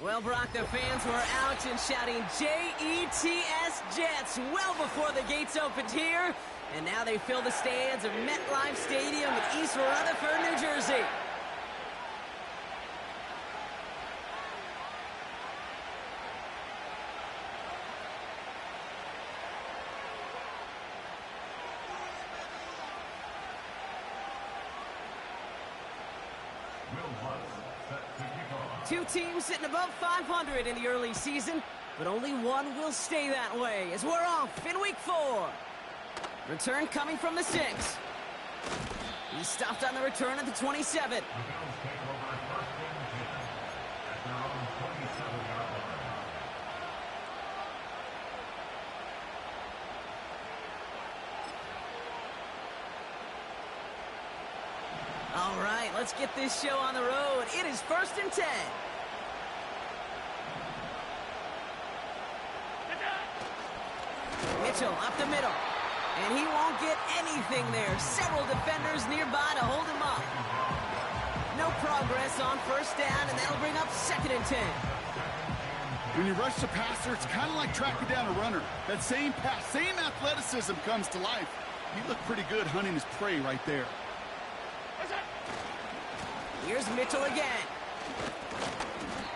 Well, Brock, the fans were out and shouting J-E-T-S Jets well before the gates opened here. And now they fill the stands of MetLife Stadium in East Rutherford, New Jersey. Two teams sitting above 500 in the early season, but only one will stay that way as we're off in week 4. Return coming from the 6. He stopped on the return at the 27. All right, let's get this show on the road. It is 1st and 10. Mitchell up the middle. And he won't get anything there. Several defenders nearby to hold him up. No progress on 1st down, and that'll bring up 2nd and 10. When you rush the passer, it's kind of like tracking down a runner. That same pass, same athleticism comes to life. He looked pretty good hunting his prey right there. Here's Mitchell again.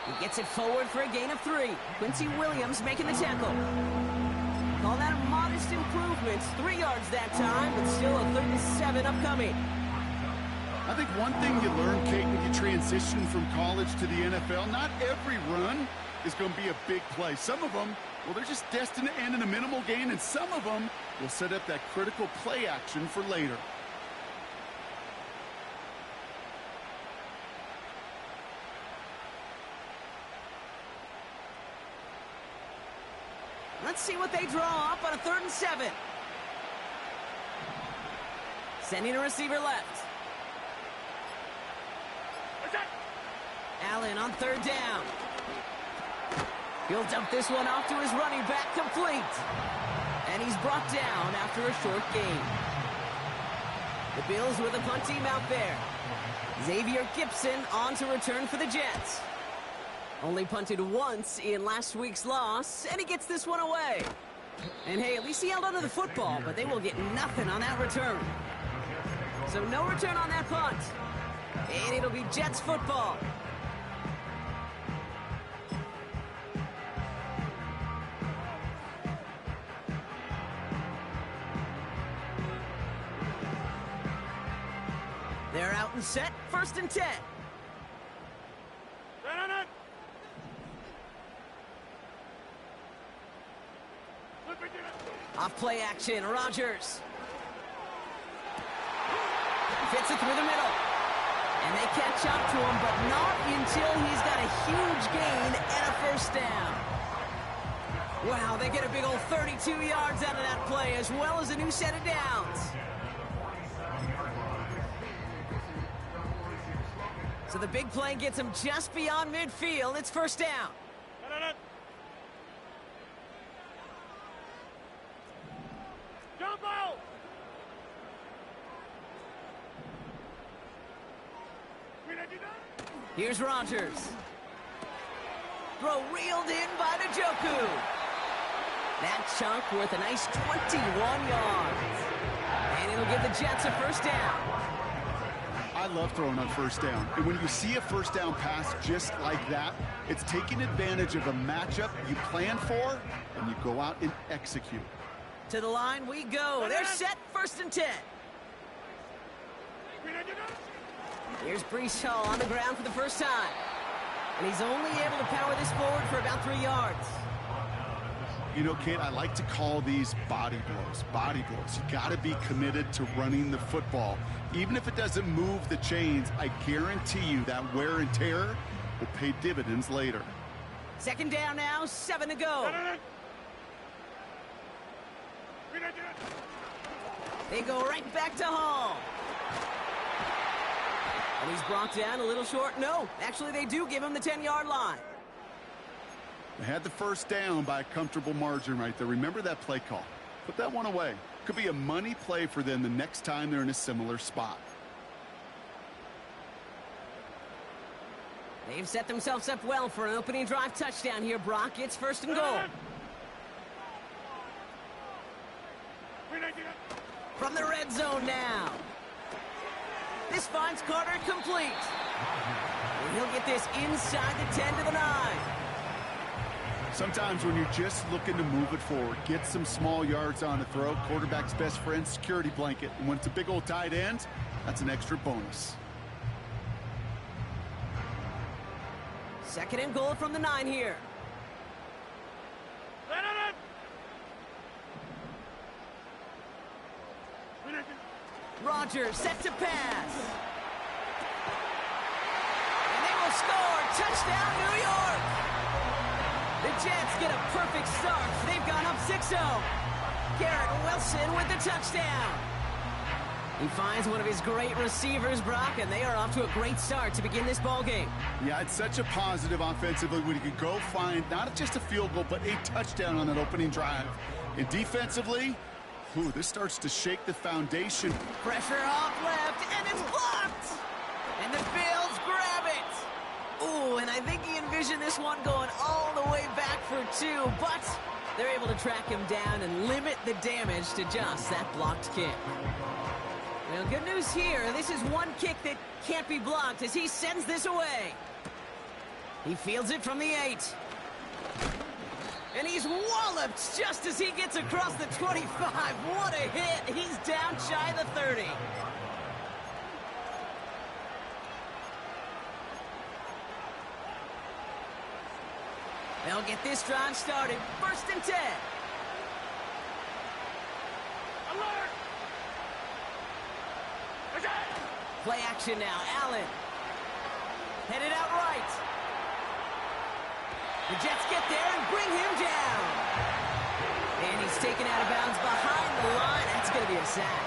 He gets it forward for a gain of 3. Quincy Williams making the tackle. Call that a modest improvement. 3 yards that time, but still a 3rd and 7 upcoming. I think one thing you learn, Kate, when you transition from college to the NFL, not every run is going to be a big play. Some of them, well, they're just destined to end in a minimal gain, and some of them will set up that critical play action for later. Let's see what they draw up on a 3rd and 7. Sending a receiver left. Allen on 3rd down. He'll dump this one off to his running back, complete. And he's brought down after a short gain. The Bills with a punt team out there. Xavier Gipson on to return for the Jets. Only punted once in last week's loss, and he gets this one away. And hey, at least he held onto the football, but they will get nothing on that return. So no return on that punt. And it'll be Jets football. They're out and set, 1st and 10. Off play action, Rodgers. Fits it through the middle. And they catch up to him, but not until he's got a huge gain and a 1st down. Wow, they get a big old 32 yards out of that play, as well as a new set of downs. So the big play gets him just beyond midfield. It's 1st down. Here's Rodgers. Throw reeled in by Njoku. That chunk worth a nice 21 yards. And it'll give the Jets a 1st down. I love throwing on 1st down. And when you see a 1st down pass just like that, it's taking advantage of a matchup you plan for, and you go out and execute. To the line we go. They're set, 1st and 10. Here's Breece Hall on the ground for the first time. And he's only able to power this forward for about 3 yards. You know, Kate, I like to call these body blows. Body blows. You got to be committed to running the football. Even if it doesn't move the chains, I guarantee you that wear and tear will pay dividends later. 2nd down now, 7 to go. They go right back to Hall. And he's brought down a little short. No, actually they do give him the 10-yard line. They had the 1st down by a comfortable margin right there. Remember that play call. Put that one away. Could be a money play for them the next time they're in a similar spot. They've set themselves up well for an opening drive touchdown here, Brock. It's 1st and goal. From the red zone now. This finds Carter complete. And he'll get this inside the 10 to the 9. Sometimes when you're just looking to move it forward, get some small yards on the throw, quarterback's best friend, security blanket. And when it's a big old tight end, that's an extra bonus. 2nd and goal from the 9 here. Rodgers set to pass. And they will score. Touchdown, New York. The Jets get a perfect start. They've gone up 6-0. Garrett Wilson with the touchdown. He finds one of his great receivers, Brock, and they are off to a great start to begin this ball game. Yeah, it's such a positive offensively when you could go find not just a field goal, but a touchdown on that opening drive. And defensively, this starts to shake the foundation. Pressure off left, and it's blocked! And the Bills grab it! Ooh, and I think he envisioned this one going all the way back for 2, but they're able to track him down and limit the damage to just that blocked kick. Well, good news here. This is one kick that can't be blocked as he sends this away. He fields it from the 8. And he's walloped just as he gets across the 25. What a hit. He's down shy of the 30. They'll get this drive started. 1st and 10. Alert! Play action now. Allen. Headed out right. The Jets get there and bring him down. And he's taken out of bounds behind the line. That's going to be a sack.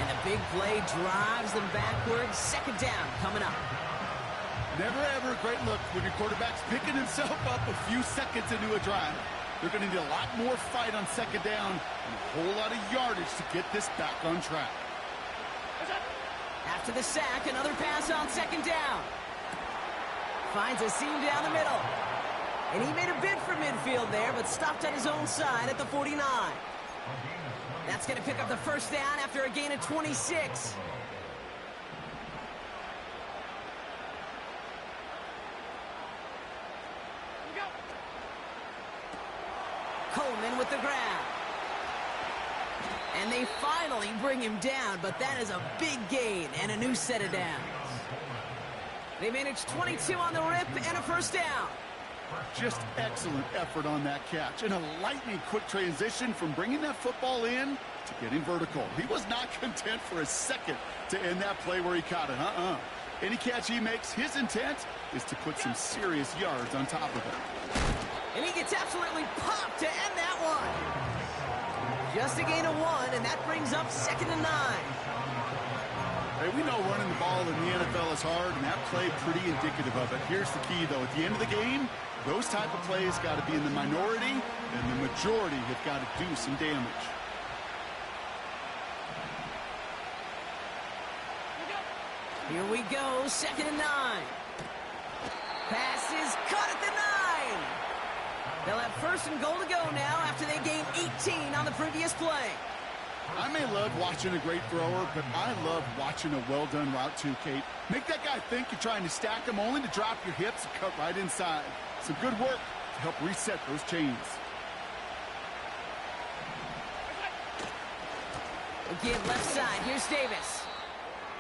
And the big play drives them backwards. 2nd down coming up. Never ever a great look when your quarterback's picking himself up a few seconds into a drive. They're going to need a lot more fight on 2nd down and a whole lot of yardage to get this back on track. After the sack, another pass on 2nd down. Finds a seam down the middle. And he made a bid for midfield there, but stopped on his own side at the 49. That's going to pick up the 1st down after a gain of 26. Coleman with the grab. And they finally bring him down, but that is a big gain and a new set of downs. They managed 22 on the rip and a 1st down. Just excellent effort on that catch. And a lightning quick transition from bringing that football in to getting vertical. He was not content for a second to end that play where he caught it. Any catch he makes, his intent is to put some serious yards on top of it. And he gets absolutely popped to end that one. Just a gain of 1, and that brings up 2nd and 9. Hey, we know running the ball in the NFL is hard, and that play pretty indicative of it. Here's the key, though. At the end of the game, those type of plays got to be in the minority, and the majority have got to do some damage. Here we go, 2nd and 9. Pass is caught at the 9. They'll have 1st and goal to go now after they gained 18 on the previous play. I may love watching a great thrower, but I love watching a well-done route too, Kate. Make that guy think you're trying to stack him only to drop your hips and cut right inside. Some good work to help reset those chains. Again, left side. Here's Davis.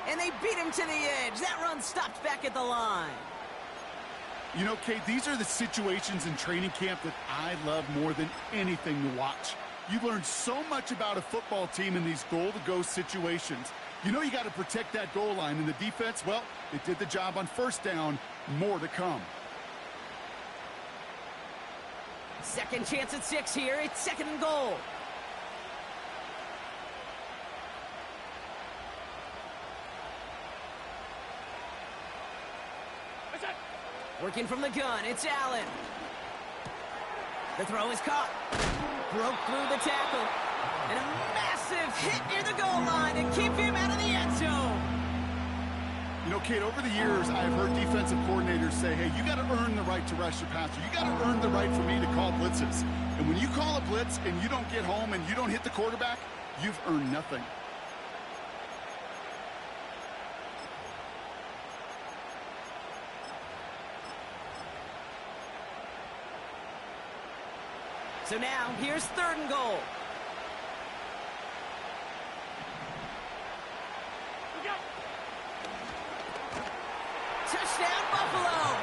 And they beat him to the edge. That run stopped back at the line. You know, Kate, these are the situations in training camp that I love more than anything to watch. You learn so much about a football team in these goal-to-go situations. You know you got to protect that goal line, and the defense, well, they did the job on 1st down. More to come. Second chance at 6 here. It's 2nd and goal. Working from the gun, it's Allen. The throw is caught. Broke through the tackle. And a massive hit near the goal line to keep him out of the end zone. You know, Kate, over the years, I've heard defensive coordinators say, hey, you got to earn the right to rush your passer. You got to earn the right for me to call blitzes. And when you call a blitz and you don't get home and you don't hit the quarterback, you've earned nothing. So now, here's 3rd and goal. Touchdown, Buffalo!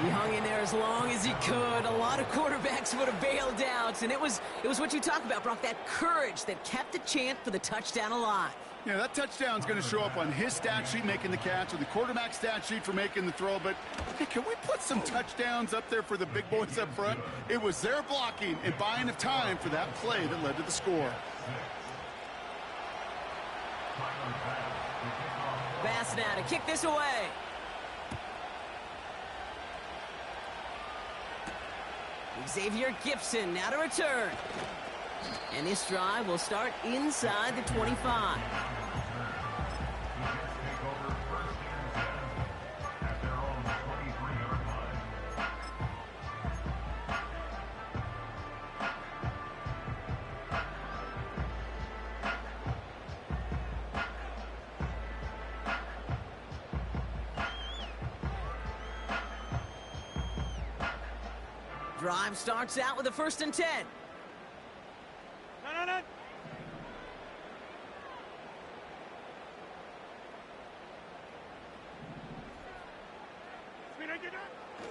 He hung in there as long as he could. A lot of quarterbacks would have bailed out, and it was what you talk about, Brock, that courage that kept the chant for the touchdown alive. Yeah, that touchdown's going to show up on his stat sheet making the catch, or the quarterback stat sheet for making the throw, but hey, can we put some touchdowns up there for the big boys up front? It was their blocking and buying of time for that play that led to the score. Bass now to kick this away. Xavier Gibson now to return. And this drive will start inside the 25. Drive starts out with a 1st and 10. No.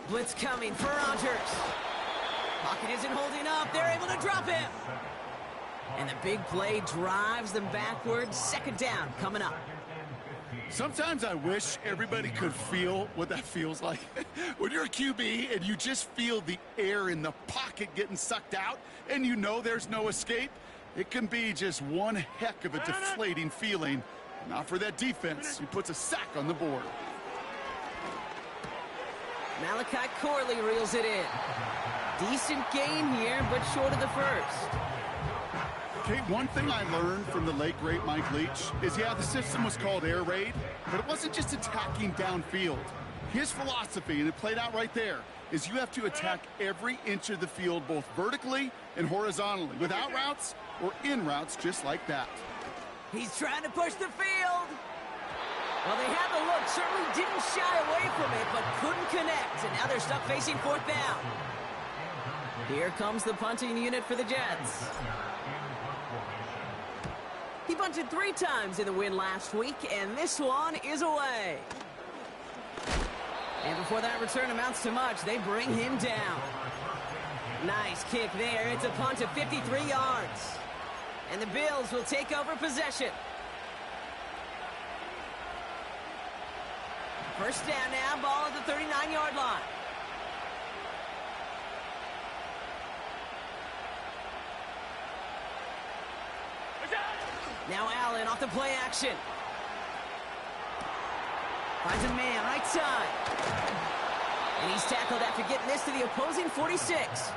Blitz coming for Rodgers. Pocket isn't holding up. They're able to drop him. And the big play drives them backwards. 2nd down coming up. Sometimes I wish everybody could feel what that feels like. When you're a QB and you just feel the air in the pocket getting sucked out and you know there's no escape, it can be just one heck of a deflating feeling. Not for that defense, who puts a sack on the board. Malachi Corley reels it in. Decent gain here, but short of the 1st. Okay, one thing I learned from the late, great Mike Leach is, yeah, the system was called air raid, but it wasn't just attacking downfield. His philosophy, and it played out right there, is you have to attack every inch of the field, both vertically and horizontally, without routes or in routes just like that. He's trying to push the field. Well, they had the look, certainly didn't shy away from it, but couldn't connect, and now they're stuck facing 4th down. Here comes the punting unit for the Jets. He punted 3 times in the win last week, and this one is away. And before that return amounts to much, they bring him down. Nice kick there. It's a punt of 53 yards. And the Bills will take over possession. 1st down now, ball at the 39-yard line. Now Allen off the play action. Finds a man right side. And he's tackled after getting this to the opposing 46.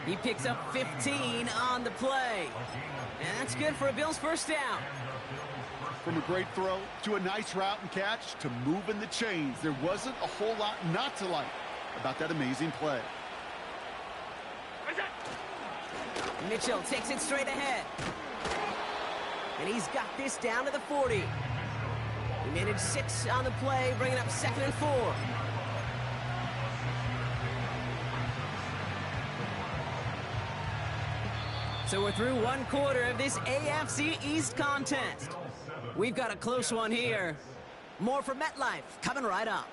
He picks up 15 on the play. And that's good for a Bills 1st down. From a great throw to a nice route and catch to moving the chains, there wasn't a whole lot not to like about that amazing play. Mitchell takes it straight ahead. And he's got this down to the 40. He managed 6 on the play, bringing up 2nd and 4. So we're through 1 quarter of this AFC East contest. We've got a close one here. More from MetLife coming right up.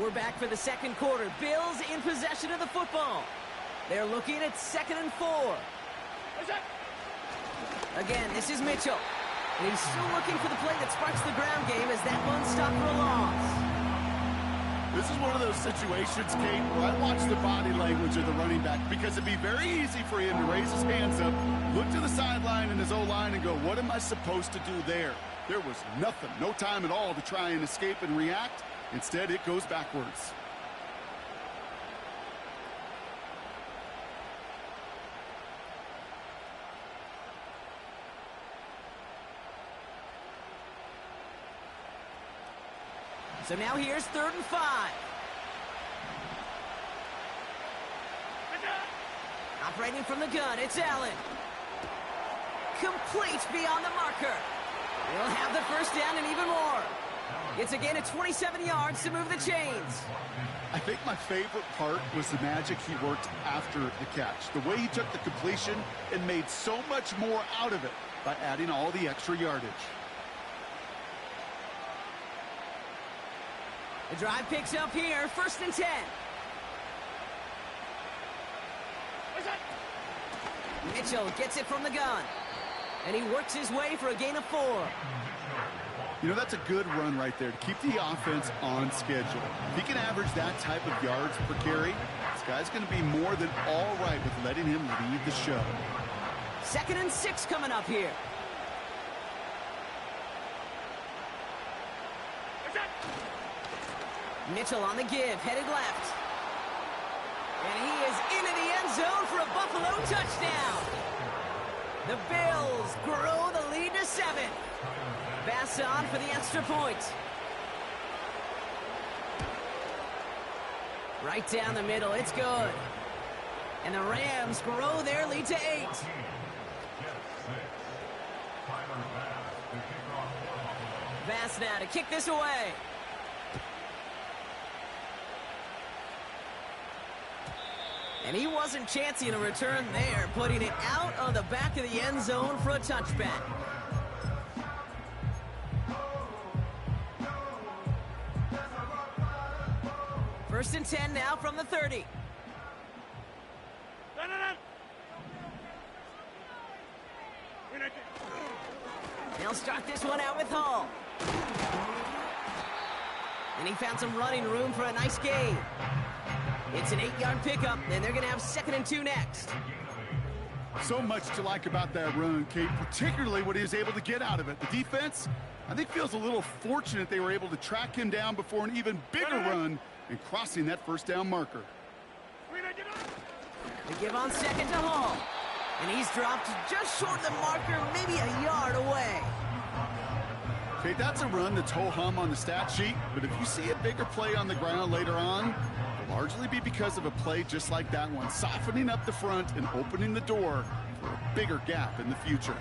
We're back for the 2nd quarter. Bills in possession of the football. They're looking at 2nd and 4. Again, this is Mitchell. And he's still looking for the play that sparks the ground game as that one stopped for a loss. This is one of those situations, Kate, where I watch the body language of the running back because it'd be very easy for him to raise his hands up, look to the sideline and his O-line and go, what am I supposed to do there? There was nothing, no time at all to try and escape and react. Instead, it goes backwards. So now here's 3rd and 5. Operating from the gun, it's Allen. Complete beyond the marker. He'll have the first down and even more. It's a gain of 27 yards to move the chains. I think my favorite part was the magic he worked after the catch. The way he took the completion and made so much more out of it by adding all the extra yardage. The drive picks up here, 1st and 10. Mitchell gets it from the gun. And he works his way for a gain of 4. You know, that's a good run right there to keep the offense on schedule. If he can average that type of yards per carry, this guy's going to be more than all right with letting him lead the show. 2nd and 6 coming up here. Mitchell on the give, headed left. And he is into the end zone for a Buffalo touchdown. The Bills grow the lead to 7. Pass on for the extra point. Right down the middle, it's good. And the Rams grow their lead to 8. Bass now to kick this away. And he wasn't chancing a return there, putting it out on the back of the end zone for a touchback. First and 10 now from the 30. They'll start this one out with Hall. And he found some running room for a nice gain. It's an 8-yard pickup, and they're going to have 2nd and 2 next. So much to like about that run, Kate, particularly what he was able to get out of it. The defense, I think, feels a little fortunate they were able to track him down before an even bigger run and crossing that first down marker. They give on 2nd to Hall. And he's dropped just short of the marker, maybe a yard away. Okay, that's a run that's ho-hum on the stat sheet, but if you see a bigger play on the ground later on, it'll largely be because of a play just like that one, softening up the front and opening the door for a bigger gap in the future.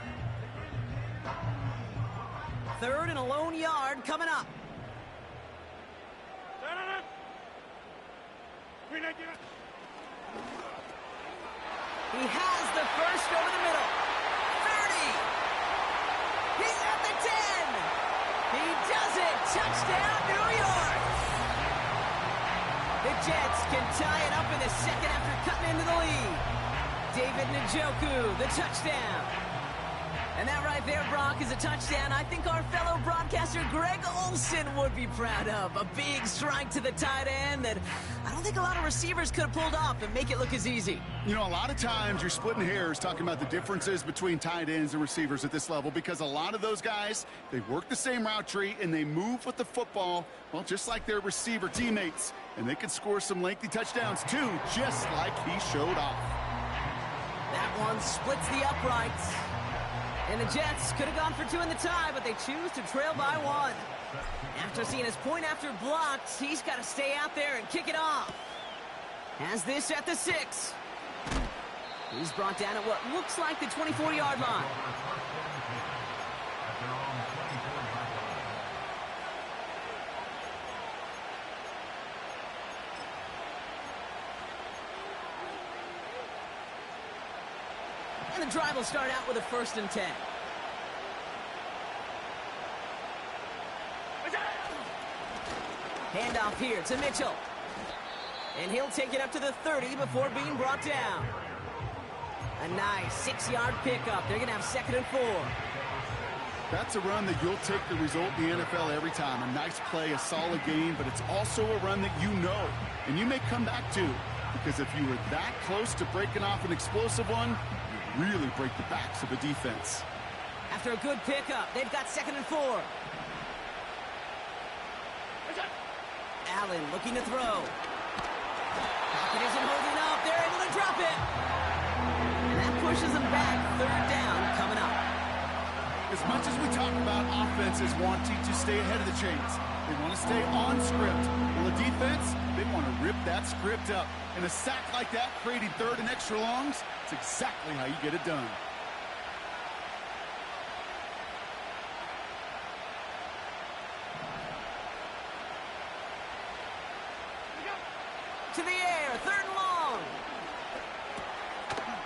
3rd and a lone yard coming up. He has the first over the middle. 30. He's at the 10. He does it. Touchdown, New York. The Jets can tie it up in the 2nd after cutting into the lead. David Njoku, the touchdown. And that right there, Brock, is a touchdown I think our fellow broadcaster Greg Olsen would be proud of. A big strike to the tight end that I don't think a lot of receivers could have pulled off and make it look as easy. You know, a lot of times you're splitting hairs talking about the differences between tight ends and receivers at this level because a lot of those guys, they work the same route tree and they move with the football, well, just like their receiver teammates. And they can score some lengthy touchdowns, too, just like he showed off. That one splits the uprights. And the Jets could have gone for 2 in the tie, but they choose to trail by 1. After seeing his point after blocked, he's got to stay out there and kick it off. Has this at the 6. He's brought down at what looks like the 24-yard line. And the drive will start out with a 1st and 10. Handoff here to Mitchell. And he'll take it up to the 30 before being brought down. A nice 6-yard pickup. They're going to have 2nd and 4. That's a run that you'll take the result in the NFL every time. A nice play, a solid game, but it's also a run that you know, and you may come back to. Because if you were that close to breaking off an explosive one, you really break the backs of a defense. After a good pickup, they've got 2nd and 4. Allen looking to throw. Pocket isn't holding up. They're able to drop it. And that pushes them back. 3rd down coming up. As much as we talk about offenses wanting to stay ahead of the chains, they want to stay on script. Well, the defense, they want to rip that script up. And a sack like that, creating 3rd and extra longs, it's exactly how you get it done. To the air, 3rd and long.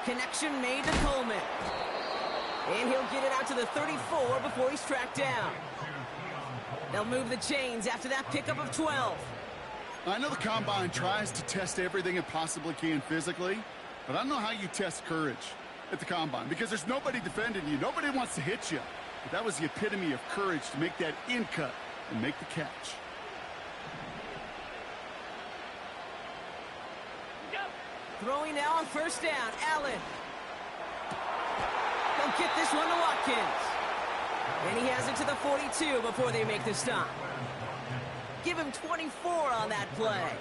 Connection made to Coleman. And he'll get it out to the 34 before he's tracked down. They'll move the chains after that pickup of 12. I know the Combine tries to test everything it possibly can physically, but I don't know how you test courage at the Combine because there's nobody defending you. Nobody wants to hit you. But that was the epitome of courage to make that in cut and make the catch. Throwing now on 1st down, Allen. They'll get this one to Watkins. And he has it to the 42 before they make the stop. Give him 24 on that play.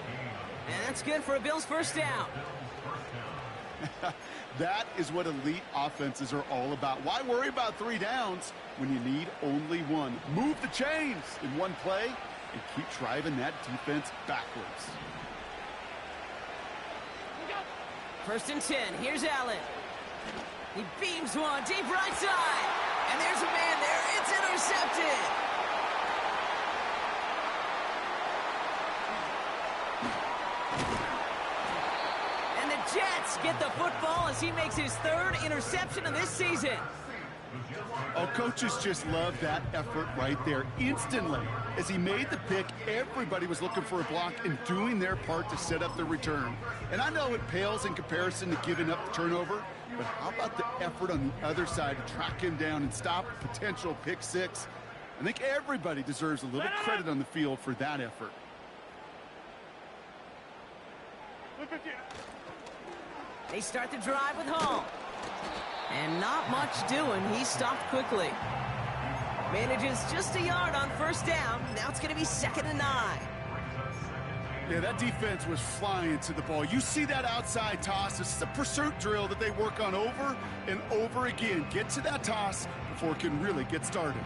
And that's good for a Bills 1st down. That is what elite offenses are all about. Why worry about 3 downs when you need only 1? Move the chains in 1 play and keep driving that defense backwards. 1st and 10. Here's Allen. He beams one deep right side. And there's a man there. It's intercepted. And the Jets get the football as he makes his 3rd interception of this season. Oh, coaches just love that effort right there. Instantly, as he made the pick, everybody was looking for a block and doing their part to set up the return. And I know it pales in comparison to giving up the turnover, but how about the effort on the other side to track him down and stop a potential pick 6? I think everybody deserves a little credit on the field for that effort. They start the drive with Hall. And not much doing. He stopped quickly. Manages just a yard on 1st down. Now it's going to be 2nd and 9. Yeah, that defense was flying to the ball. You see that outside toss. This is a pursuit drill that they work on over and over again. Get to that toss before it can really get started.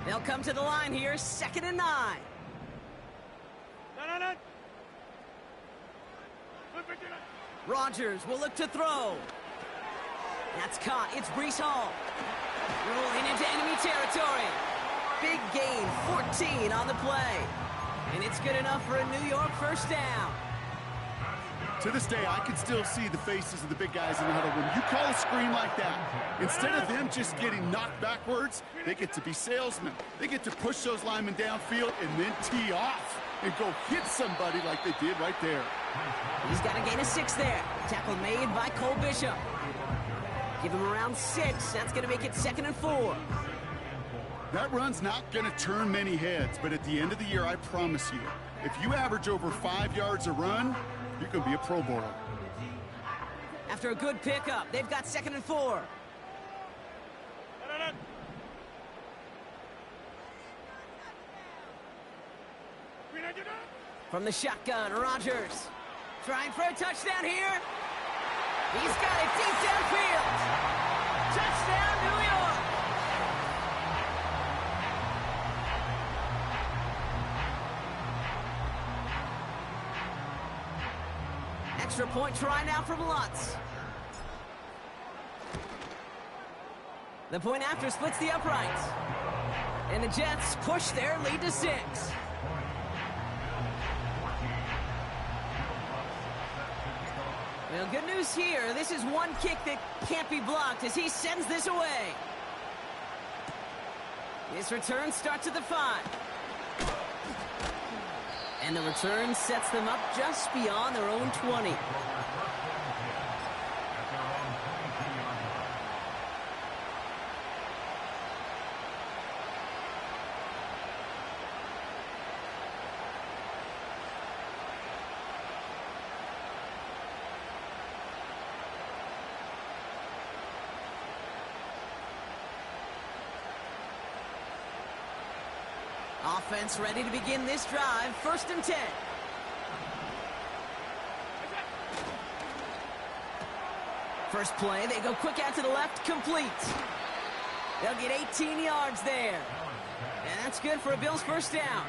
They'll come to the line here. 2nd and 9. Rodgers will look to throw. That's caught. It's Breece Hall. Rolling into enemy territory. Big gain, 14 on the play. And it's good enough for a New York 1st down. To this day, I can still see the faces of the big guys in the huddle. When you call a screen like that, instead of them just getting knocked backwards, they get to be salesmen. They get to push those linemen downfield and then tee off and go hit somebody like they did right there. He's got a gain of 6 there. Tackle made by Cole Bishop. Give him around 6. That's going to make it 2nd and 4. That run's not going to turn many heads, but at the end of the year, I promise you, if you average over 5 yards a run, you're going to be a Pro Bowler. After a good pickup, they've got 2nd and 4. From the shotgun, Rodgers. Trying for a touchdown here. He's got it deep downfield. Touchdown, New York. Extra point try now from Lutz. The point after splits the uprights. And the Jets push their lead to 6. Well, good news here. This is one kick that can't be blocked as he sends this away. This return starts at the 5. And the return sets them up just beyond their own 20. Offense ready to begin this drive. 1st and 10. First play, they go quick out to the left, complete. They'll get 18 yards there. And that's good for a Bills 1st down.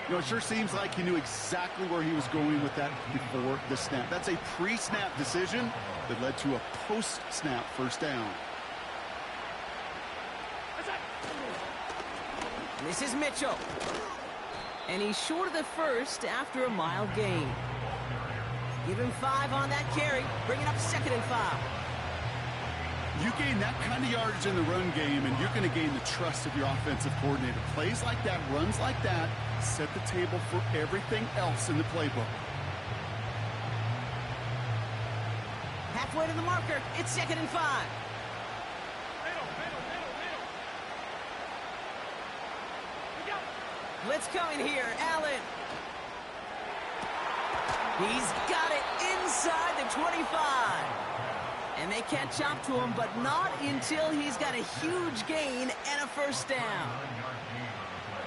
You know, it sure seems like he knew exactly where he was going with that before the snap. That's a pre-snap decision that led to a post-snap 1st down. This is Mitchell. And he's short of the 1st after a mile gain. Give him 5 on that carry, bringing up 2nd and 5. You gain that kind of yardage in the run game, and you're going to gain the trust of your offensive coordinator. Plays like that, runs like that, set the table for everything else in the playbook. Halfway to the marker, it's 2nd and 5. Blitz coming here, Allen. He's got it inside the 25. And they can't chop to him, but not until he's got a huge gain and a 1st down.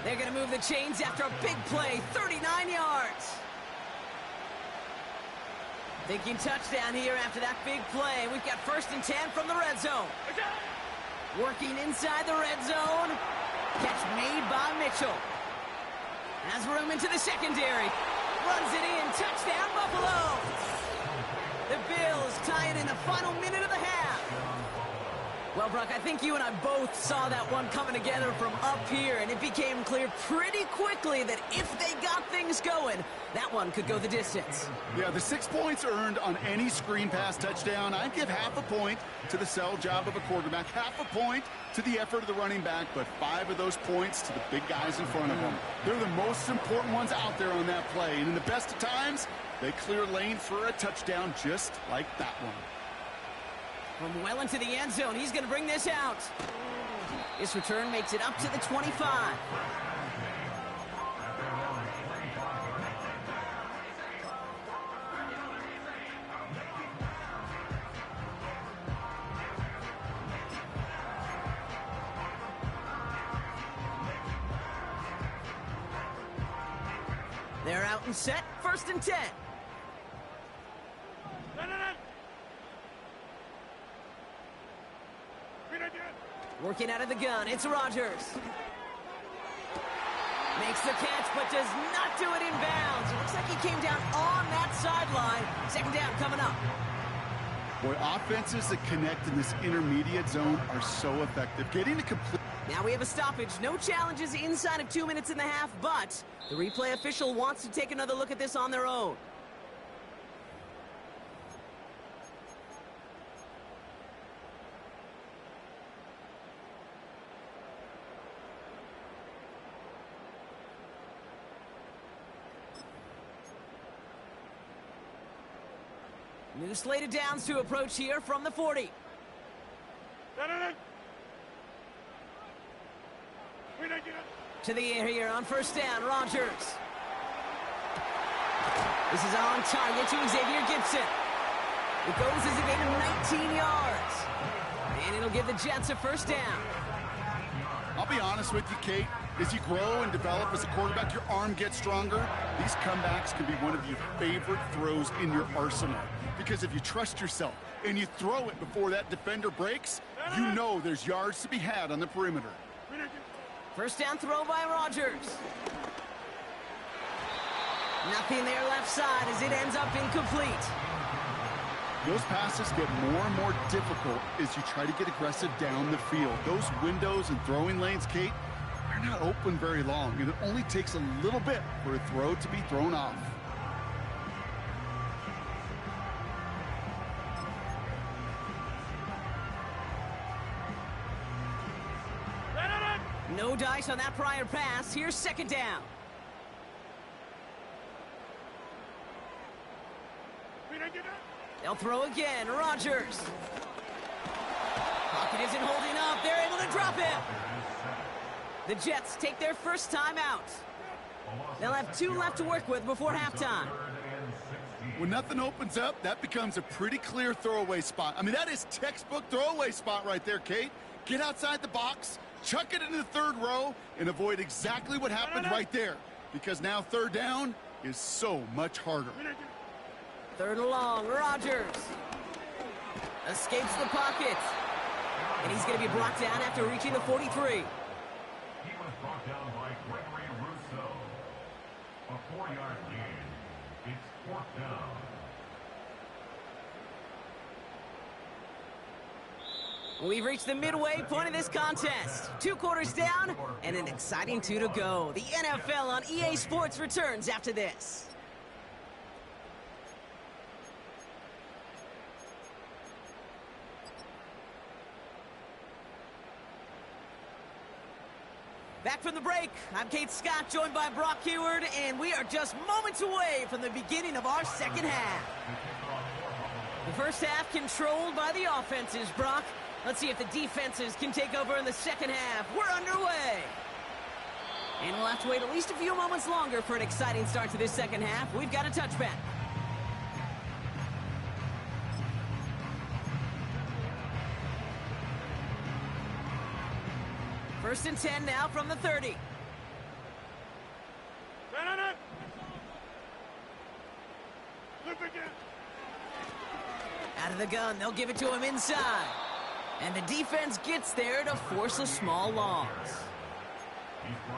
They're going to move the chains after a big play, 39 yards. Thinking touchdown here after that big play. We've got 1st and 10 from the red zone. Working inside the red zone. Catch made by Mitchell. Has room into the secondary. Runs it in. Touchdown, Buffalo. The Bills tie it in the final minute of the half. Well, Brock, I think you and I both saw that one coming together from up here, and it became clear pretty quickly that if they got things going, that one could go the distance. Yeah, the 6 points earned on any screen pass touchdown. I'd give half a point to the sell job of a quarterback, half a point to the effort of the running back, but 5 of those points to the big guys in front of them. They're the most important ones out there on that play, and in the best of times, they clear lane for a touchdown just like that one. From well into the end zone, he's going to bring this out. This return makes it up to the 25. They're out and set. 1st and 10. Working out of the gun, it's Rodgers. Makes the catch, but does not do it in bounds. It looks like he came down on that sideline. 2nd down coming up. Boy, offenses that connect in this intermediate zone are so effective. Getting to complete. Now we have a stoppage. No challenges inside of 2 minutes and a half, but the replay official wants to take another look at this on their own. New slated downs to approach here from the 40. To the air here on 1st down, Rodgers. This is on target to Xavier Gibson. It goes as a gain of 19 yards. And it'll give the Jets a 1st down. I'll be honest with you, Kate. As you grow and develop as a quarterback, your arm gets stronger. These comebacks can be one of your favorite throws in your arsenal. Because if you trust yourself and you throw it before that defender breaks, you know there's yards to be had on the perimeter. 1st down throw by Rodgers. Nothing there left side as it ends up incomplete. Those passes get more and more difficult as you try to get aggressive down the field. Those windows and throwing lanes, Kate, they're not open very long, and it only takes a little bit for a throw to be thrown off. No dice on that prior pass. Here's 2nd down. They'll throw again. Rodgers. Pocket isn't holding up. They're able to drop him. The Jets take their 1st time out. They'll have 2 left to work with before halftime. When nothing opens up, that becomes a pretty clear throwaway spot. I mean, that is textbook throwaway spot right there, Kate. Get outside the box, chuck it into the third row and avoid exactly what happened right there. Because now third down is so much harder. Third and long, Rodgers escapes the pocket. And he's going to be brought down after reaching the 43. He was brought down by Gregory Rousseau. A 4-yard gain. It's fourth down. We've reached the midway point of this contest. 2 quarters down and an exciting 2 to go. The NFL on EA Sports returns after this. Back from the break, I'm Kate Scott, joined by Brock Hayward, and we are just moments away from the beginning of our second half. The first half controlled by the offenses, Brock. Let's see if the defenses can take over in the second half. We're underway. And we'll have to wait at least a few moments longer for an exciting start to this second half. We've got a touchback. First and 10 now from the 30. Out of the gun, they'll give it to him inside. And the defense gets there to force a small loss.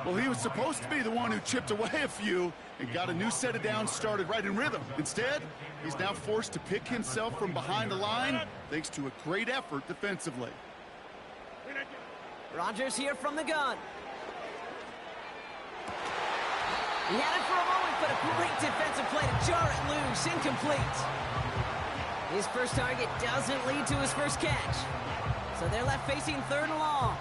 Well, he was supposed to be the one who chipped away a few and got a new set of downs started right in rhythm. Instead, he's now forced to pick himself from behind the line thanks to a great effort defensively. Rodgers here from the gun. He had it for a moment, but a great defensive play to jar it loose. Incomplete. His first target doesn't lead to his first catch. So they're left facing third and long.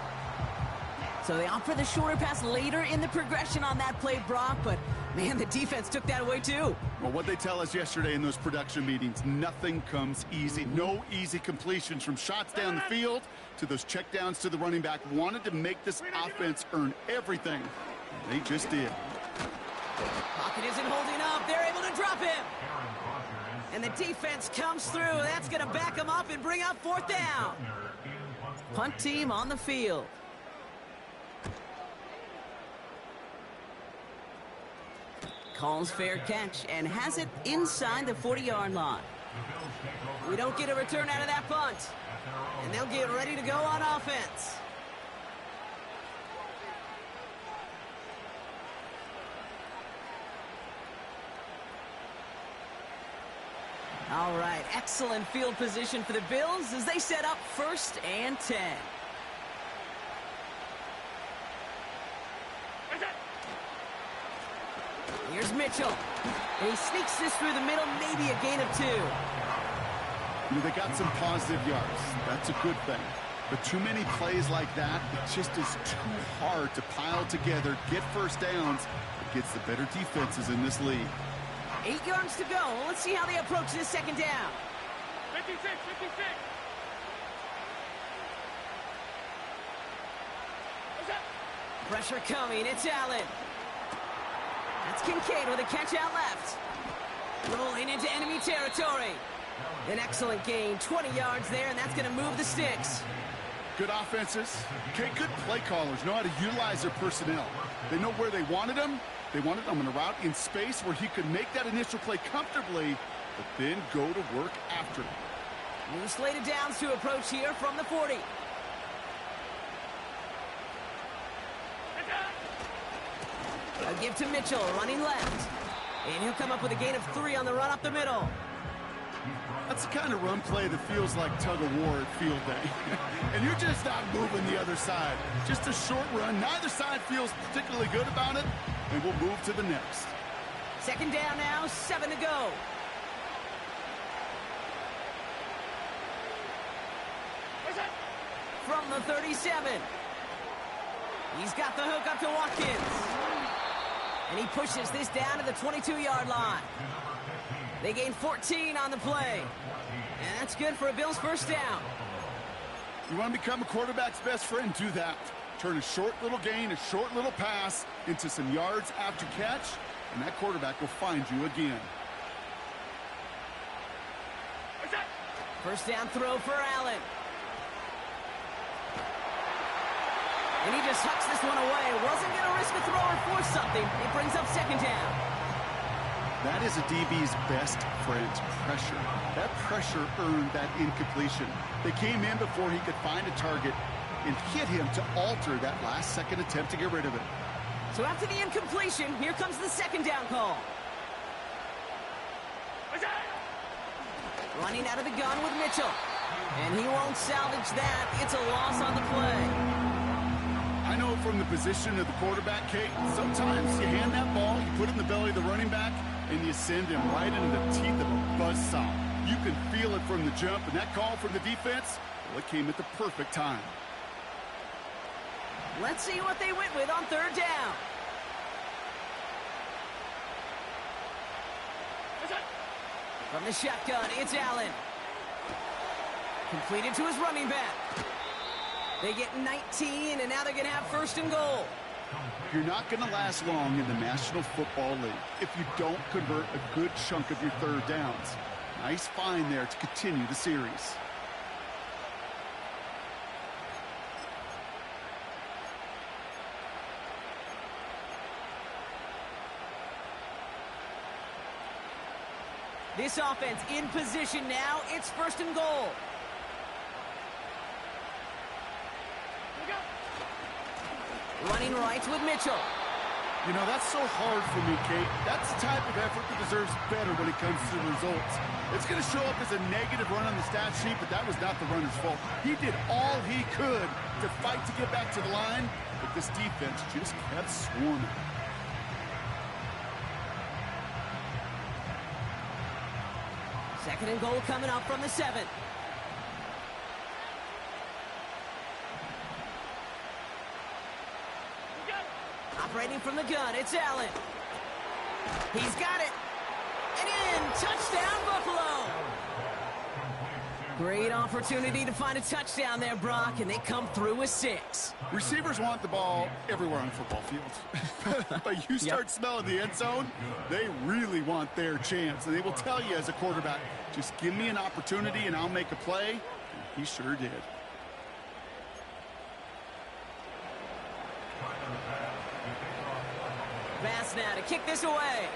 So they opt for the shorter pass later in the progression on that play, Brock, but man, the defense took that away too. Well, what they tell us yesterday in those production meetings, nothing comes easy. No easy completions from shots down the field to those checkdowns to the running back. Wanted to make this offense earn everything. They just did. Pocket isn't holding up. They're able to drop him. And the defense comes through. That's going to back him up and bring up fourth down. Punt team on the field. Calls fair catch and has it inside the 40-yard line. We don't get a return out of that punt. And they'll get ready to go on offense. All right, excellent field position for the Bills as they set up first and 10. Here's Mitchell. And he sneaks this through the middle, maybe a gain of 2. They got some positive yards. That's a good thing. But too many plays like that, it just is too hard to pile together, get first downs against the better defenses in this league. 8 yards to go. Let's see how they approach this second down. 56. Pressure coming. It's Allen. That's Kincaid with a catch out left. Rolling into enemy territory. An excellent gain. 20 yards there, and that's going to move the sticks. Good offenses. Okay, good play callers know how to utilize their personnel. They know where they wanted them. They wanted him in a route in space where he could make that initial play comfortably, but then go to work after. New slated downs to approach here from the 40. A give to Mitchell, running left. And he'll come up with a gain of 3 on the run up the middle. That's the kind of run play that feels like tug-of-war at field day. And you're just not moving the other side. Just a short run. Neither side feels particularly good about it. And we'll move to the next. Second down now, 7 to go. From the 37. He's got the hook up to Watkins. And he pushes this down to the 22-yard line. They gain 14 on the play. And that's good for a Bills first down. You want to become a quarterback's best friend? Do that. Turn a short little gain, a short little pass into some yards after catch, and that quarterback will find you again. First down throw for Allen. And he just hucks this one away. Wasn't going to risk a throw or force something. It brings up second down. That is a DB's best friend, pressure. That pressure earned that incompletion. They came in before he could find a target and hit him to alter that last-second attempt to get rid of it. So after the incompletion, here comes the second down call. Running out of the gun with Mitchell. And he won't salvage that. It's a loss on the play. I know from the position of the quarterback, Kate, sometimes you hand that ball, you put it in the belly of the running back, and you send him right into the teeth of a buzzsaw. You can feel it from the jump, and that call from the defense, well, it came at the perfect time. Let's see what they went with on third down. From the shotgun, it's Allen. Completed to his running back. They get 19, and now they're going to have first and goal. You're not going to last long in the National Football League if you don't convert a good chunk of your third downs. Nice find there to continue the series. This offense in position now. It's first and goal. Running right with Mitchell. You know, that's so hard for me, Kate. That's the type of effort that deserves better when it comes to the results. It's going to show up as a negative run on the stat sheet, but that was not the runner's fault. He did all he could to fight to get back to the line, but this defense just kept swarming. Second and goal coming up from the 7. Operating from the gun, it's Allen. He's got it. And in, touchdown Buffalo. Great opportunity to find a touchdown there, Brock, and they come through with 6. Receivers want the ball everywhere on football fields. But you start smelling the end zone, they really want their chance. And they will tell you as a quarterback, just give me an opportunity and I'll make a play. And he sure did. Pass now to kick this away.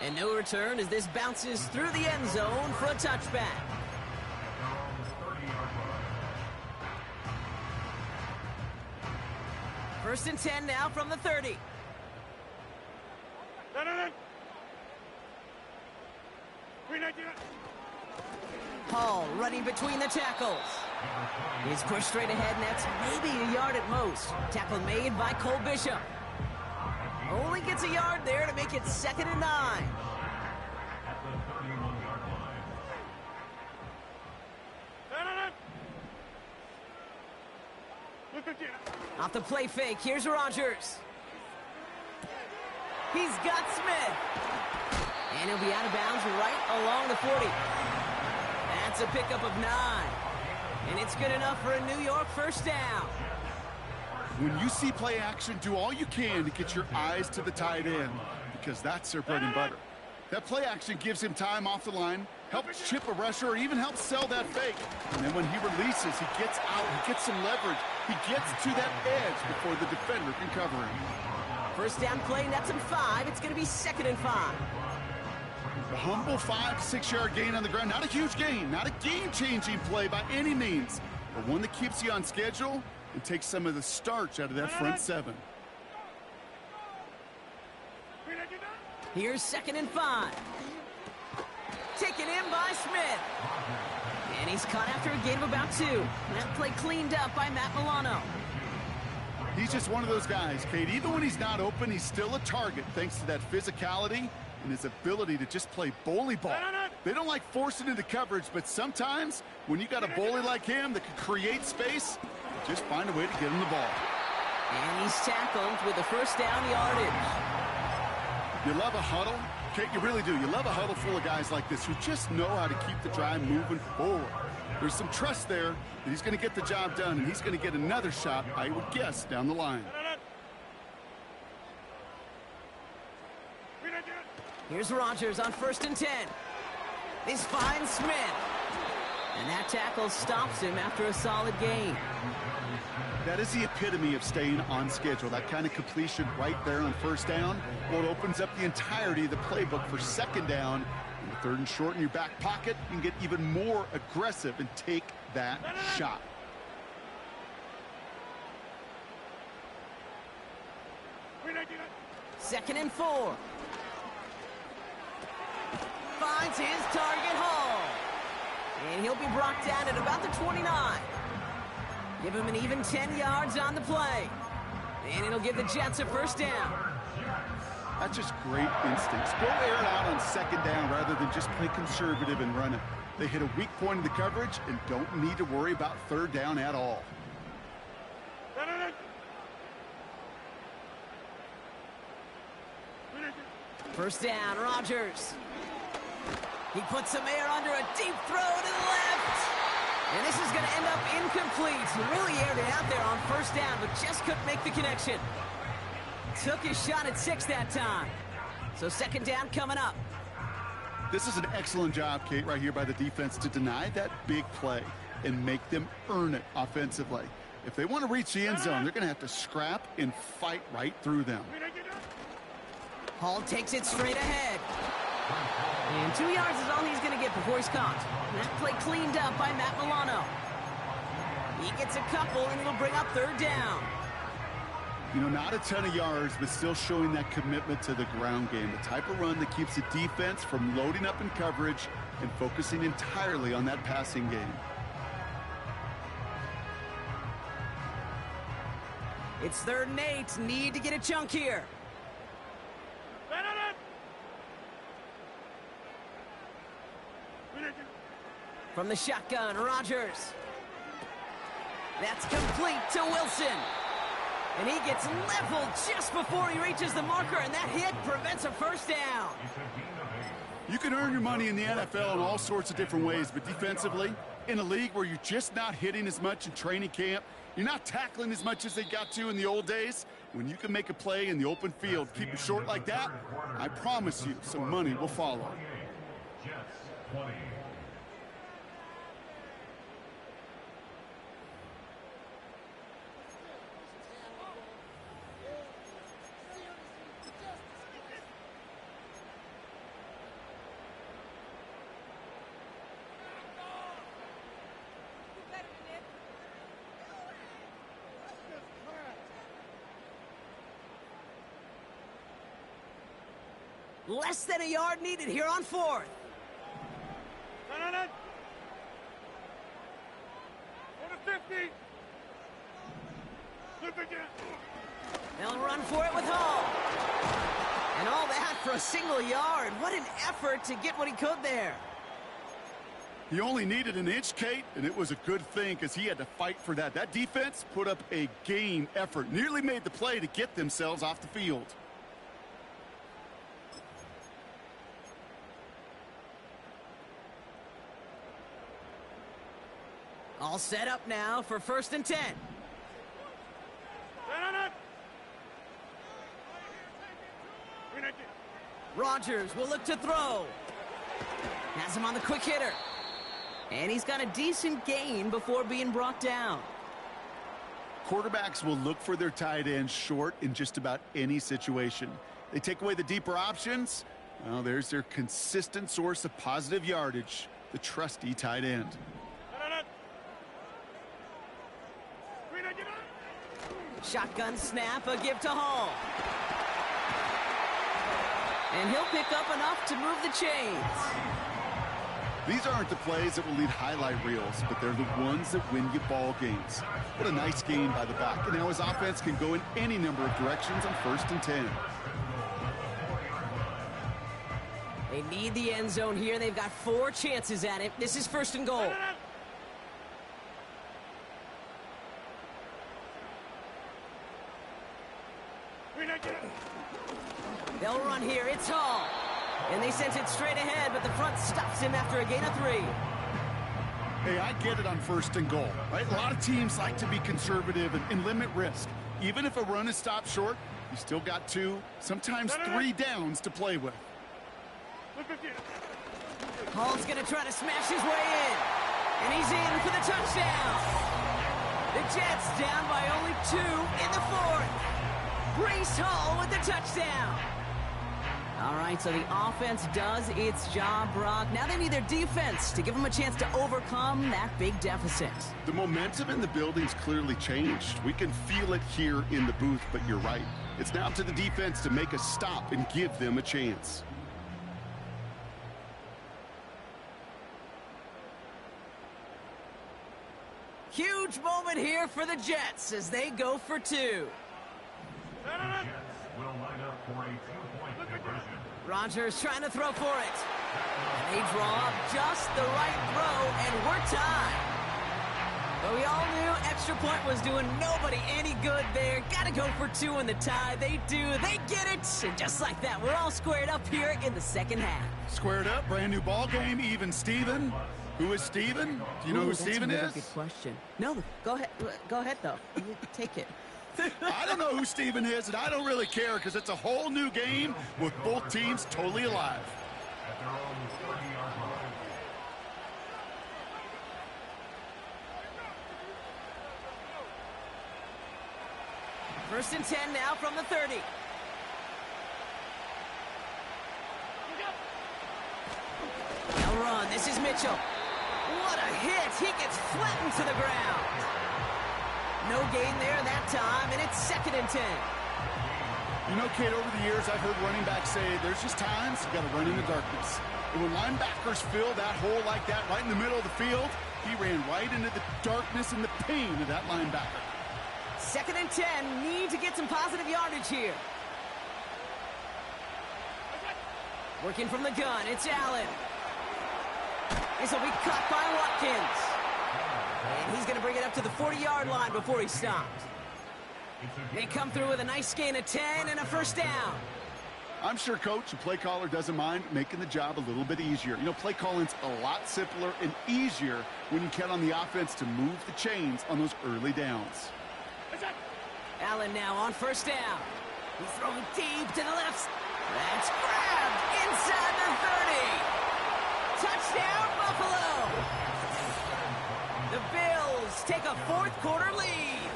And no return as this bounces through the end zone for a touchback. First and 10 now from the 30. Hall running between the tackles. He's pushed straight ahead, and that's maybe a yard at most. Tackle made by Cole Bishop. Only gets a yard there to make it 2nd and 9. Off the play fake, here's Rodgers. He's got Smith. And he'll be out of bounds right along the 40. That's a pickup of 9. And it's good enough for a New York first down. When you see play action, do all you can to get your eyes to the tight end, because that's their bread and butter. That play action gives him time off the line, helps chip a rusher, or even helps sell that fake. And then when he releases, he gets out, he gets some leverage. He gets to that edge before the defender can cover him. First down play, nets him 5. It's going to be 2nd and 5. The humble 5 to 6 yard gain on the ground. Not a huge gain, not a game-changing play by any means, but one that keeps you on schedule and takes some of the starch out of that front 7. Here's 2nd and 5. Taken in by Smith. And he's caught after a gain of about 2. That play cleaned up by Matt Milano. He's just one of those guys, Kate. Even when he's not open, he's still a target thanks to that physicality and his ability to just play bully ball. They don't like forcing into coverage, but sometimes when you got a bully like him that can create space, just find a way to get him the ball. And he's tackled with the first down yardage. You love a huddle? Kate, you really do. You love a huddle full of guys like this who just know how to keep the drive moving forward. There's some trust there that he's going to get the job done, and he's going to get another shot, I would guess, down the line. Here's Rodgers on 1st and 10. This finds Smith. And that tackle stops him after a solid gain. That is the epitome of staying on schedule. That kind of completion right there on first down. Well, it opens up the entirety of the playbook for second down. And with 3rd and short in your back pocket, you can get even more aggressive and take that shot. Second and 4. Finds his target, Hall. And he'll be brought down at about the 29. Give him an even 10 yards on the play. And it'll give the Jets a first down. That's just great instincts. Go air it out on second down rather than just play conservative and run it. They hit a weak point in the coverage and don't need to worry about 3rd down at all. First down, Rodgers. He puts some air under a deep throw to the left. And this is going to end up incomplete. He really aired it out there on first down, but just couldn't make the connection. Took his shot at 6 that time. So second down coming up. This is an excellent job, Kate, right here by the defense to deny that big play and make them earn it offensively. If they want to reach the end zone, they're going to have to scrap and fight right through them. Hall takes it straight ahead. And 2 yards is all he's going to get before he's caught. That play cleaned up by Matt Milano. He gets a couple, and it'll bring up 3rd down. You know, not a ton of yards, but still showing that commitment to the ground game. The type of run that keeps the defense from loading up in coverage and focusing entirely on that passing game. It's 3rd and 8. Need to get a chunk here. From the shotgun, Rodgers. That's complete to Wilson. And he gets leveled just before he reaches the marker, and that hit prevents a first down. You can earn your money in the NFL in all sorts of different ways, but defensively, in a league where you're just not hitting as much in training camp, you're not tackling as much as they got to in the old days, when you can make a play in the open field, keep it short like that, I promise you some money will follow. Jets 20. Less than a yard needed here on 4th. They'll run for it with Hall. And all that for a single yard. What an effort to get what he could there. He only needed an inch, Kate, and it was a good thing because he had to fight for that. That defense put up a game effort, nearly made the play to get themselves off the field. All set up now for 1st and 10. Rodgers will look to throw. Has him on the quick hitter. And he's got a decent gain before being brought down. Quarterbacks will look for their tight end short in just about any situation. They take away the deeper options. Well, there's their consistent source of positive yardage, the trusty tight end. Shotgun snap, a give to Hall. And he'll pick up enough to move the chains. These aren't the plays that will lead highlight reels, but they're the ones that win you ball games. What a nice gain by the back. And now his offense can go in any number of directions on 1st and 10. They need the end zone here. They've got 4 chances at it. This is 1st and goal. They'll run here. It's Hall. And they sent it straight ahead, but the front stops him after a gain of 3. Hey, I get it on 1st and goal, right? A lot of teams like to be conservative and limit risk. Even if a run is stopped short, you still got 2, sometimes 3 downs to play with. Hall's going to try to smash his way in. And he's in for the touchdown. The Jets down by only 2 in the fourth. Breece Hall with the touchdown. All right, so the offense does its job, Brock. Now they need their defense to give them a chance to overcome that big deficit. The momentum in the building's clearly changed. We can feel it here in the booth, but you're right. It's now up to the defense to make a stop and give them a chance. Huge moment here for the Jets as they go for 2. The Jets will line up for a 2-point conversion. Rodgers trying to throw for it. They draw up just the right throw, and we're tied. But we all knew extra point was doing nobody any good there. Got to go for 2 in the tie. They do. They get it. And just like that, we're all squared up here in the second half. Squared up, brand new ball game, even Steven. Who is Steven? Do you know who Steven is? That's a good question. No, go ahead. Go ahead, though. Take it. I don't know who Steven is, and I don't really care because it's a whole new game with both teams totally alive. At their own 30-yard line. First and 10 now from the 30. Now run. This is Mitchell. What a hit. He gets flattened to the ground. No gain there that time, and it's 2nd and 10. You know, Kate, over the years, I've heard running backs say there's just times you got to run in the darkness. And when linebackers fill that hole like that right in the middle of the field, he ran right into the darkness and the pain of that linebacker. 2nd and 10. Need to get some positive yardage here. Working from the gun. It's Allen. This will be cut by Watkins. And he's going to bring it up to the 40-yard line before he stops. They come through with a nice gain of 10 and a first down. I'm sure, Coach, the play caller doesn't mind making the job a little bit easier. You know, play calling's a lot simpler and easier when you count on the offense to move the chains on those early downs. Allen now on first down. He's throwing deep to the left. That's grabbed inside the 30. Touchdown, Buffalo. The Bills take a fourth-quarter lead.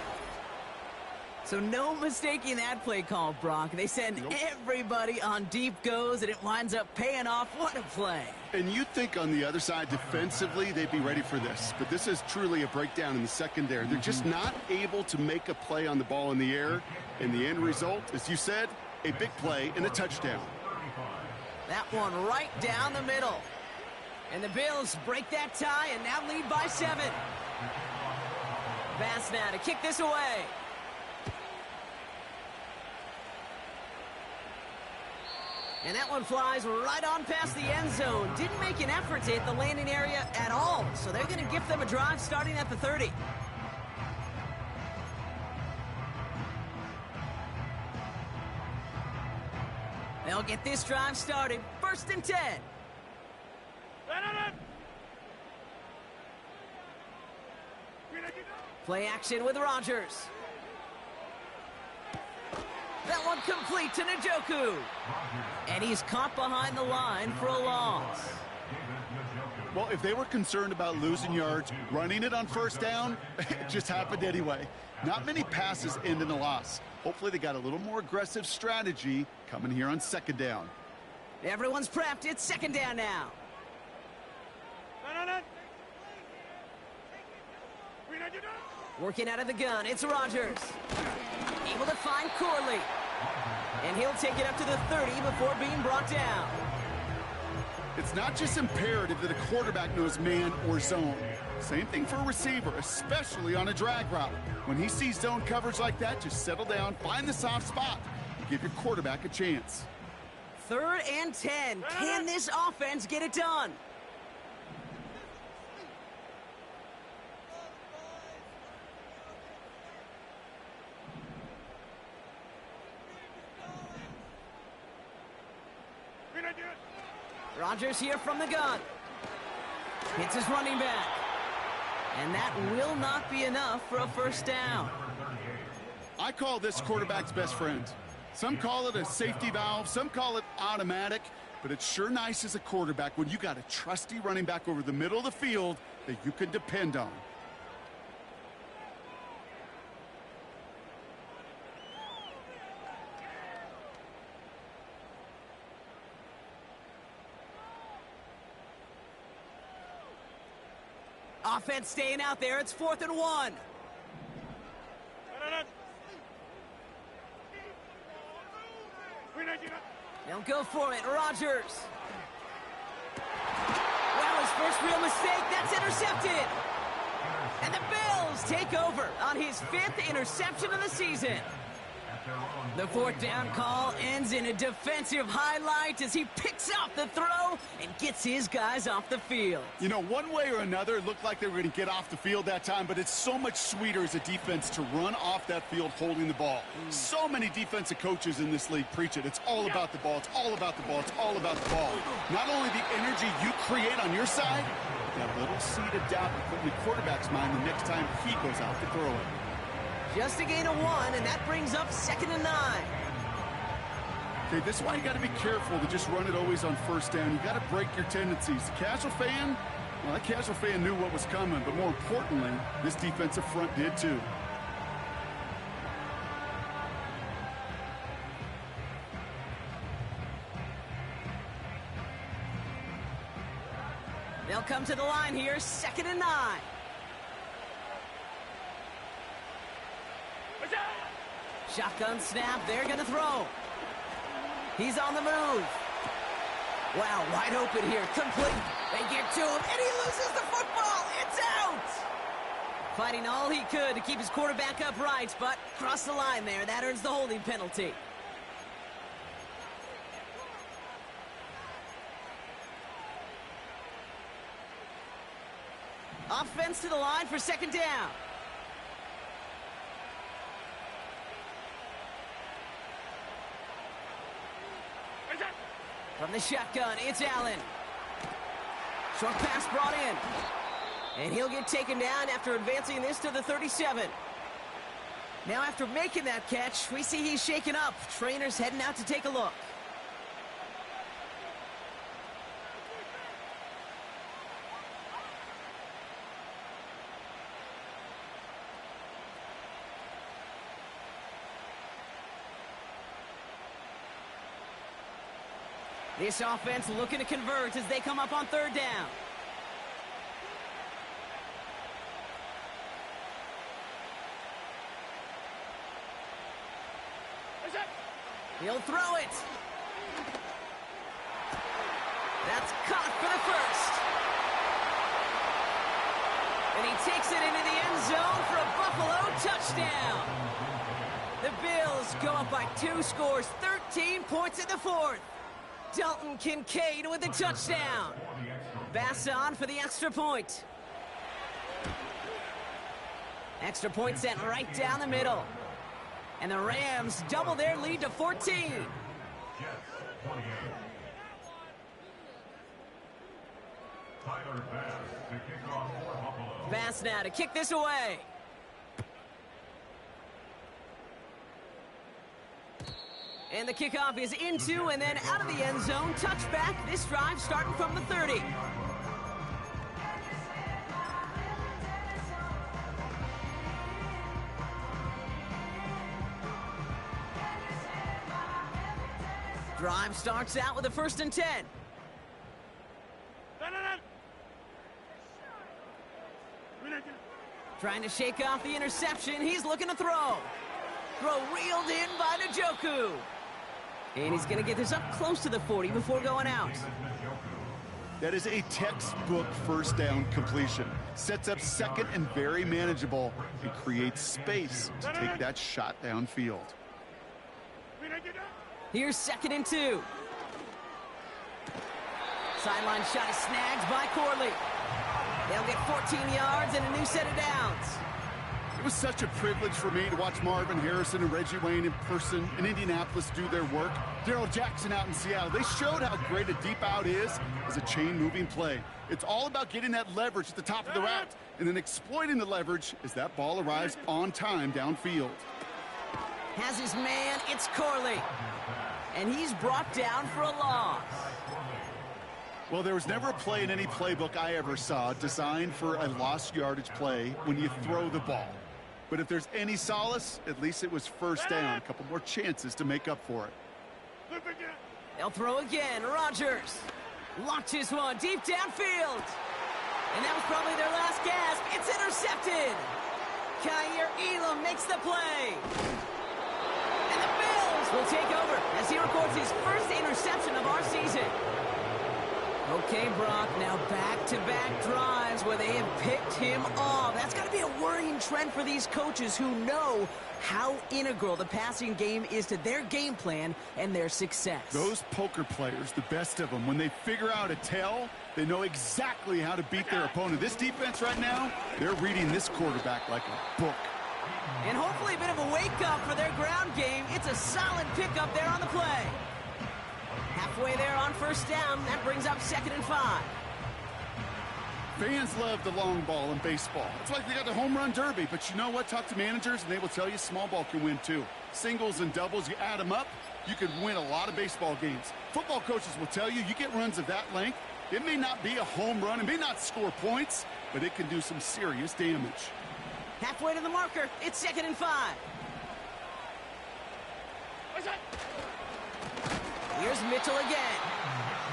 So no mistaking that play call, Brock. They send everybody on deep goes, and it winds up paying off. What a play. And you'd think on the other side, defensively, they'd be ready for this. But this is truly a breakdown in the secondary. They're just not able to make a play on the ball in the air. And the end result, as you said, a big play and a touchdown. That one right down the middle. And the Bills break that tie and now lead by 7. Pass now to kick this away. And that one flies right on past the end zone. Didn't make an effort to hit the landing area at all. So they're going to give them a drive starting at the 30. They'll get this drive started. 1st and 10. Play action with Rodgers. That one complete to Njoku. And he's caught behind the line for a loss. Well, if they were concerned about losing yards, running it on first down, it just happened anyway. Not many passes end in a loss. Hopefully they got a little more aggressive strategy coming here on 2nd down. Everyone's prepped. It's 2nd down now. Working out of the gun. It's Rodgers. Able to find Corley. And he'll take it up to the 30 before being brought down. It's not just imperative that a quarterback knows man or zone. Same thing for a receiver, especially on a drag route. When he sees zone coverage like that, just settle down, find the soft spot, and give your quarterback a chance. 3rd and 10. Can this offense get it done? Rodgers here from the gun. Hits his running back. And that will not be enough for a first down. I call this quarterback's best friend. Some call it a safety valve. Some call it automatic. but it's sure nice as a quarterback when you got a trusty running back over the middle of the field that you can depend on. Offense staying out there. It's 4th and 1. They'll go for it. Rodgers. Well, his first real mistake. That's intercepted. And the Bills take over on his 5th interception of the season. The 4th down call ends in a defensive highlight as he picks off the throw and gets his guys off the field. You know, one way or another, it looked like they were going to get off the field that time, but it's so much sweeter as a defense to run off that field holding the ball. So many defensive coaches in this league preach it. It's all about the ball. It's all about the ball. It's all about the ball. Not only the energy you create on your side, but that little seed of doubt you put in the quarterback's mind the next time he goes out to throw it. Just a gain of 1, and that brings up 2nd and 9. Okay, this is why you got to be careful to just run it always on 1st down. You got to break your tendencies. The casual fan, well, that casual fan knew what was coming, but more importantly, this defensive front did too. They'll come to the line here, 2nd and 9. Shotgun snap, they're going to throw. He's on the move. Wow, wide open here, complete. They get to him, and he loses the football. It's out! Fighting all he could to keep his quarterback upright, but cross the line there. That earns the holding penalty. Offense to the line for 2nd down. From the shotgun, it's Allen. Short pass brought in. And he'll get taken down after advancing this to the 37. Now after making that catch, we see he's shaken up. Trainer's heading out to take a look. This offense looking to convert as they come up on 3rd down. He'll throw it. That's caught for the 1st. And he takes it into the end zone for a Buffalo touchdown. The Bills go up by 2 scores, 13 points in the 4th. Dalton Kincaid with a touchdown. Bass on for the extra point. Extra point sent right down the middle. And the Rams double their lead to 14. Jets 28. Tyler Bass to kick off for Buffalo. Bass now to kick this away. And the kickoff is into and then out of the end zone. Touchback. This drive starting from the 30. Drive starts out with a 1st and 10. Trying to shake off the interception. He's looking to throw. Throw reeled in by Njoku. And he's going to get this up close to the 40 before going out. That is a textbook 1st down completion. Sets up 2nd and very manageable. It creates space to take that shot downfield. Here's 2nd and 2. Sideline shot is snagged by Corley. They'll get 14 yards and a new set of downs. It was such a privilege for me to watch Marvin Harrison and Reggie Wayne in person in Indianapolis do their work. Darrell Jackson out in Seattle. They showed how great a deep out is as a chain-moving play. It's all about getting that leverage at the top of the route and then exploiting the leverage as that ball arrives on time downfield. Has his man, it's Corley. And he's brought down for a loss. Well, there was never a play in any playbook I ever saw designed for a lost yardage play when you throw the ball. But if there's any solace, at least it was first down. A couple more chances to make up for it. They'll throw again. Rodgers launches one deep downfield. And that was probably their last gasp. It's intercepted. Kaiir Elam makes the play. And the Bills will take over as he records his first interception of our season. Okay, Brock, now back-to-back drives where they have picked him off. That's got to be a worrying trend for these coaches who know how integral the passing game is to their game plan and their success. Those poker players, the best of them, when they figure out a tell, they know exactly how to beat their opponent. This defense right now, they're reading this quarterback like a book. And hopefully a bit of a wake-up for their ground game. It's a solid pickup there on the play. Halfway there on first down. That brings up 2nd and 5. Fans love the long ball in baseball. It's like they got the home run derby. But you know what? Talk to managers, and they will tell you small ball can win too. Singles and doubles, you add them up, you can win a lot of baseball games. Football coaches will tell you get runs of that length. It may not be a home run. It may not score points, but it can do some serious damage. Halfway to the marker. It's 2nd and 5. Here's Mitchell again.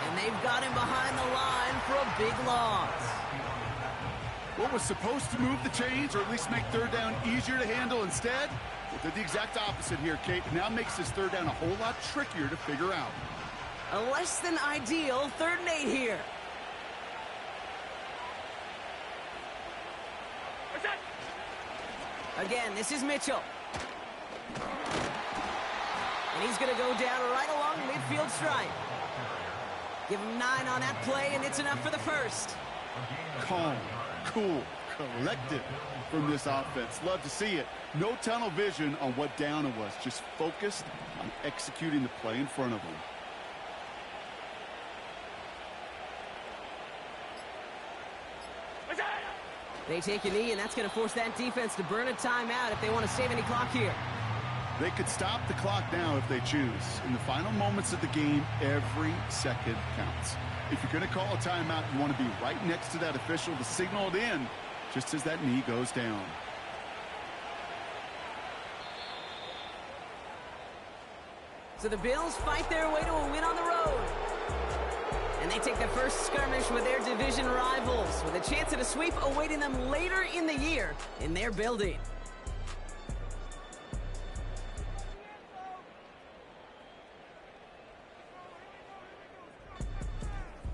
And they've got him behind the line for a big loss. What was supposed to move the chains, or at least make third down easier to handle instead? Well, did the exact opposite here, Kate. Now makes this third down a whole lot trickier to figure out. A less than ideal 3rd and 8 here. Again, this is Mitchell. And he's going to go down right along the midfield stripe. Give him 9 on that play, and it's enough for the first. Calm, cool, collected from this offense. Love to see it. No tunnel vision on what down it was. Just focused on executing the play in front of them. They take a knee, and that's going to force that defense to burn a timeout if they want to save any clock here. They could stop the clock now if they choose. In the final moments of the game, every second counts. If you're going to call a timeout, you want to be right next to that official to signal it in just as that knee goes down. So the Bills fight their way to a win on the road. And they take the first skirmish with their division rivals, with a chance at a sweep awaiting them later in the year in their building.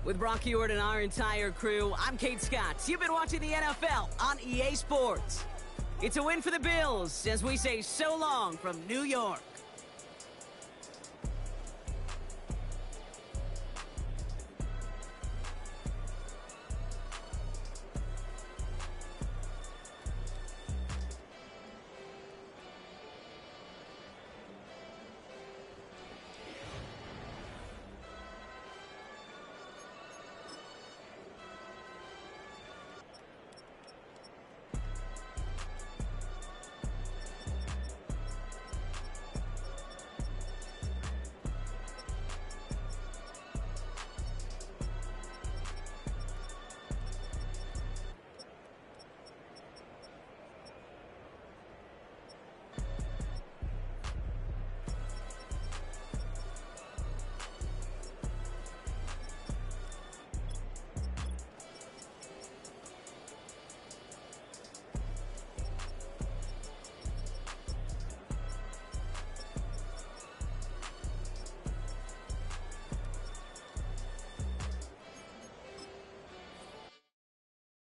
With Brock Ewart and our entire crew, I'm Kate Scott. You've been watching the NFL on EA Sports. It's a win for the Bills as we say so long from New York.